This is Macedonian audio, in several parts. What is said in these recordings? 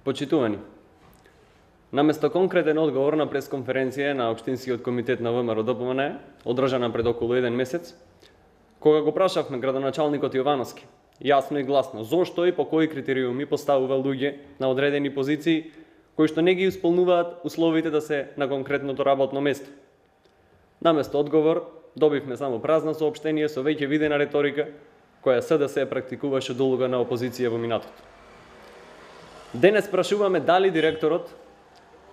Почитувани, наместо конкретен одговор на пресконференција на Општинскиот комитет на ВМРО ДПМН, одржана пред околу 1 месец, кога го прашавме градоначалникот Јовановски, јасно и гласно, зошто и по кои критериуми поставува луѓе на одредени позиции кои што не ги исполнуваат условите да се на конкретното работно место. Наместо одговор, добивме само празна соопштение со веќе видена реторика, која СДС практикуваше до улога на опозиција во минатото. Денес прашуваме дали директорот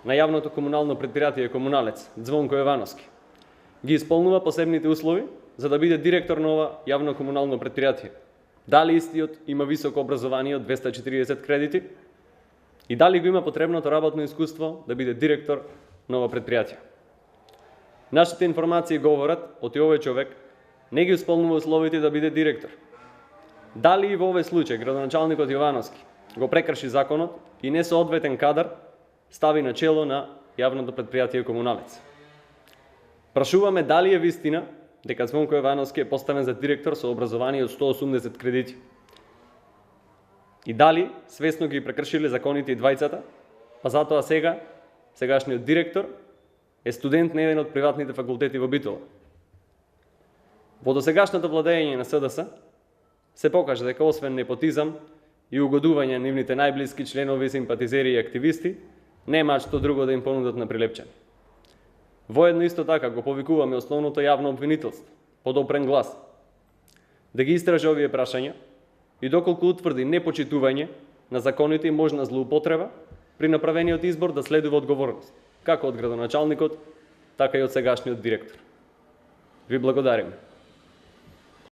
на јавното комунално предпријатие Комуналец, Звонко Јовановски, ги исполнува посебните услови за да биде директор на ова јавно комунално предпријатие. Дали истиот има високо образование од 240 кредити и дали го има потребното работно искуство да биде директор на ова предпријатие. Нашите информации говорат оти овој човек не ги исполнува условите да биде директор. Дали и во овој случај градоначалникот Јовановски го прекрши законот и несоодветен кадар стави на чело на јавното предпријатие Комуналец. Прашуваме дали е вистина дека Звонко Јовановски е поставен за директор со образование од 180 кредити. И дали свесно ги прекршиле законите и двајцата, па затоа сегашниот директор е студент на еден од приватните факултети во Битола. Во досегашното владење на СДС се покажа дека освен непотизам и угодување на нивните најблиски членови, симпатизери и активисти, немаат што друго да им понудат на прилепчани. Воедно исто така го повикуваме основното јавно обвинителство, под опрен глас, да ги истражи овие прашања и доколку утврди непочитување на законите и можна злоупотреба при направениот избор да следува одговорност, како од градоначалникот, така и од сегашниот директор. Ви благодариме.